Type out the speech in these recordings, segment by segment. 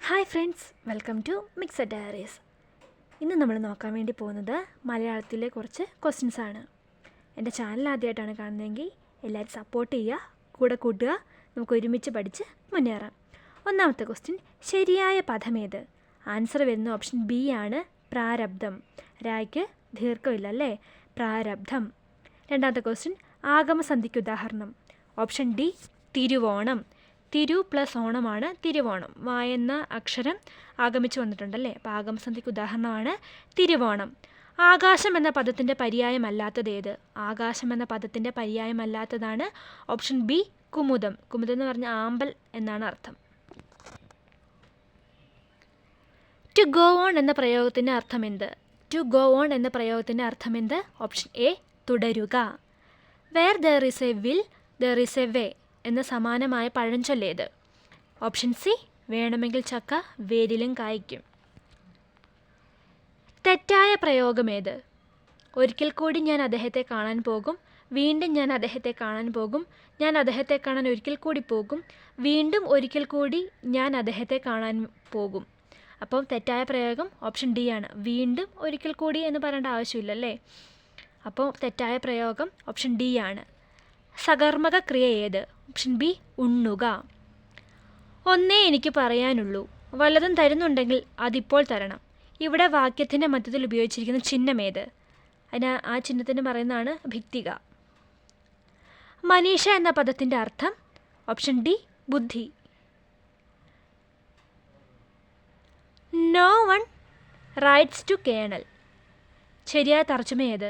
Hi friends, welcome to Mixed Diaries. ഇന്ന് നമ്മൾ നോക്കാൻ വേണ്ടി പോകുന്നത് മലയാളത്തിലെ കുറച്ച് ക്വസ്റ്റ്യൻസ് ആണ്. എൻ്റെ ചാനൽ ആദ്യമായിട്ടാണ് കാണുന്നതെങ്കിൽ എല്ലാവരും സപ്പോർട്ട് ചെയ്യുക, കൂടെ കൂട്ടുക, നമുക്ക് ഒരുമിച്ച് പഠിച്ച് മുന്നേറാം. ഒന്നാമത്തെ ക്വസ്റ്റ്യൻ, ശരിയായ പദമേത്? ആൻസർ വരുന്ന ഓപ്ഷൻ ബി ആണ്, പ്രാരബ്ധം. രായ്ക്ക് ദീർഘമില്ല അല്ലേ, പ്രാരബ്ധം. രണ്ടാമത്തെ ക്വസ്റ്റ്യൻ, ആഗമസന്ധിക്ക് ഉദാഹരണം. Option D, Thiruvonam. തിരു പ്ലസ് ഓണമാണ് തിരുവോണം. എന്ന അക്ഷരം ആഗമിച്ചു വന്നിട്ടുണ്ടല്ലേ, അപ്പോൾ ആഗമസന്ധിക്ക് ഉദാഹരണമാണ് തിരുവോണം. ആകാശം എന്ന പദത്തിൻ്റെ പര്യായമല്ലാത്തത് ഏത്? ആകാശം എന്ന പദത്തിൻ്റെ പര്യായമല്ലാത്തതാണ് ഓപ്ഷൻ ബി, കുമുദം. കുമുദം എന്ന് പറഞ്ഞാൽ ആമ്പൽ എന്നാണ് അർത്ഥം. ടു ഗോ ഓൺ എന്ന പ്രയോഗത്തിൻ്റെ അർത്ഥം എന്ത്? ടു ഗോ ഓൺ എന്ന പ്രയോഗത്തിൻ്റെ അർത്ഥം എന്ത്? ഓപ്ഷൻ എ, തുടരുക. Where there is a will there is a way എന്ന സമാനമായ പഴഞ്ചൊല്ലേത്? ഓപ്ഷൻ സി, വേണമെങ്കിൽ ചക്ക വേരിലും കായ്ക്കും. തെറ്റായ പ്രയോഗമേത്? ഒരിക്കൽ കൂടി ഞാൻ അദ്ദേഹത്തെ കാണാൻ പോകും, വീണ്ടും ഞാൻ അദ്ദേഹത്തെ കാണാൻ പോകും, ഞാൻ അദ്ദേഹത്തെ കാണാൻ ഒരിക്കൽ കൂടി പോകും, വീണ്ടും ഒരിക്കൽ കൂടി ഞാൻ അദ്ദേഹത്തെ കാണാൻ പോകും. അപ്പം തെറ്റായ പ്രയോഗം ഓപ്ഷൻ ഡി ആണ്. വീണ്ടും ഒരിക്കൽ കൂടി എന്ന് പറയേണ്ട ആവശ്യമില്ലല്ലേ. അപ്പോൾ തെറ്റായ പ്രയോഗം ഓപ്ഷൻ ഡി ആണ്. സകർമ്മക ക്രിയ ഏത്? ഓപ്ഷൻ ബി, ഉണ്ണുക. ഒന്നേ എനിക്ക് പറയാനുള്ളൂ, വല്ലതും തരുന്നുണ്ടെങ്കിൽ അതിപ്പോൾ തരണം. ഇവിടെ വാക്യത്തിൻ്റെ മധ്യത്തിൽ ഉപയോഗിച്ചിരിക്കുന്ന ചിഹ്നം ഏത്? ആ ചിഹ്നത്തിന് പറയുന്നതാണ് ഭിത്തിക. മനീഷ എന്ന പദത്തിൻ്റെ അർത്ഥം? ഓപ്ഷൻ ഡി, ബുദ്ധി. No one writes to colonel. ശരിയായ തർജ്ജമ ഏത്?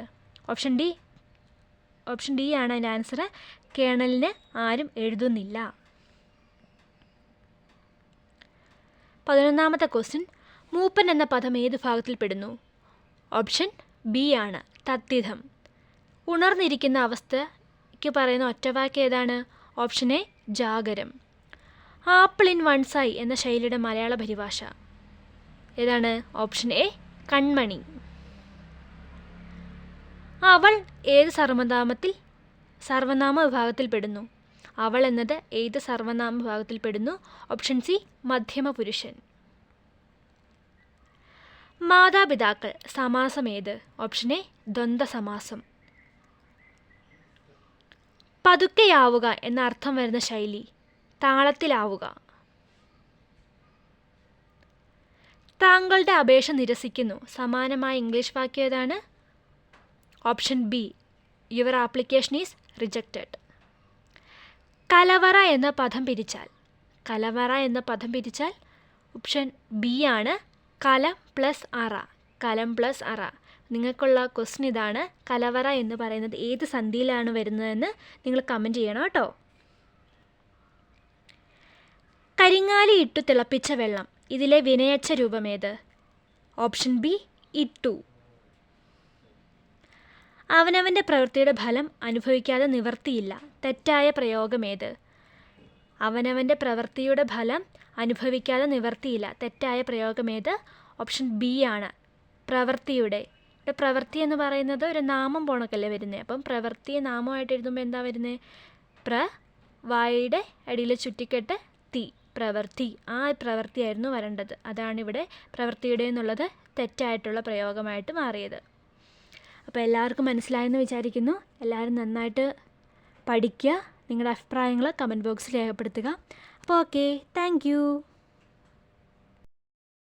ഓപ്ഷൻ ഡി ആണ് അതിൻ്റെ ആൻസർ. കേണലിന് ആരും എഴുതുന്നില്ല. 11ാമത്തെ ക്വസ്റ്റ്യൻ, മൂപ്പൻ എന്ന പദം ഏത് ഭാഗത്തിൽ പെടുന്നു? ഓപ്ഷൻ ബി ആണ്, തദ്ധിതം. ഉണർന്നിരിക്കുന്ന അവസ്ഥയ്ക്ക് പറയുന്ന ഒറ്റവാക്യം ഏതാണ്? ഓപ്ഷൻ എ, ജാഗരം. ആപ്പിൾ ഇൻ വൺ സൈ എന്ന ശൈലിയുടെ മലയാള പരിഭാഷ ഏതാണ്? ഓപ്ഷൻ എ, കൺമണി. അവൾ ഏത് സർവനാമ വിഭാഗത്തിൽ പെടുന്നു? അവൾ എന്നത് ഏത് സർവനാമ വിഭാഗത്തിൽ പെടുന്നു? ഓപ്ഷൻ സി, മധ്യമ പുരുഷൻ. മാതാപിതാക്കൾ സമാസം ഏത്? ഓപ്ഷൻ എ, ദ്വന്ദ്വ സമാസം. പതുക്കെയാവുക എന്ന അർത്ഥം വരുന്ന ശൈലി? താളത്തിലാവുക. താങ്കളുടെ അപേക്ഷ നിരസിക്കുന്നു സമാനമായ ഇംഗ്ലീഷ് വാക്യം ഏതാണ്? Option B, your application is rejected. കലവറ എന്ന പദം പിരിച്ചാൽ ഓപ്ഷൻ ബി ആണ്, കലം പ്ലസ് അറ. കലം പ്ലസ് അറ. നിങ്ങൾക്കുള്ള ക്വസ്റ്റ്യൻ ഇതാണ്, കലവറ എന്ന് പറയുന്നത് ഏത് സന്ധിയിലാണ് വരുന്നതെന്ന് നിങ്ങൾ കമൻറ്റ് ചെയ്യണം കേട്ടോ. കരിങ്ങാലി ഇട്ടു തിളപ്പിച്ച വെള്ളം, ഇതിലെ വിനയച്ച രൂപമേത്? ഓപ്ഷൻ ബി, ഇട്ടു. അവനവൻ്റെ പ്രവൃത്തിയുടെ ഫലം അനുഭവിക്കാതെ നിവർത്തിയില്ല, തെറ്റായ പ്രയോഗമേത്? അവനവൻ്റെ പ്രവൃത്തിയുടെ ഫലം അനുഭവിക്കാതെ നിവർത്തിയില്ല, തെറ്റായ പ്രയോഗമേത്? ഓപ്ഷൻ ബി ആണ്, പ്രവൃത്തിയുടെ. ഇവിടെ പ്രവൃത്തി എന്ന് പറയുന്നത് ഒരു നാമം പോണക്കല്ലേ വരുന്നത്. അപ്പം പ്രവൃത്തിയെ നാമമായിട്ട് എഴുതുമ്പോൾ എന്താ വരുന്നത്? വായുടെ അടിയിൽ ചുറ്റിക്കെട്ട് തി, പ്രവൃത്തി. ആ പ്രവൃത്തിയായിരുന്നു വരേണ്ടത്. അതാണിവിടെ പ്രവൃത്തിയുടെ എന്നുള്ളത് തെറ്റായിട്ടുള്ള പ്രയോഗമായിട്ട് മാറിയത്. അപ്പോൾ എല്ലാവർക്കും മനസ്സിലായെന്ന് വിചാരിക്കുന്നു. എല്ലാവരും നന്നായിട്ട് പഠിക്കുക. നിങ്ങളുടെ അഭിപ്രായങ്ങൾ കമൻറ്റ് ബോക്സിൽ രേഖപ്പെടുത്തുക. അപ്പോൾ ഓക്കെ, താങ്ക് യു.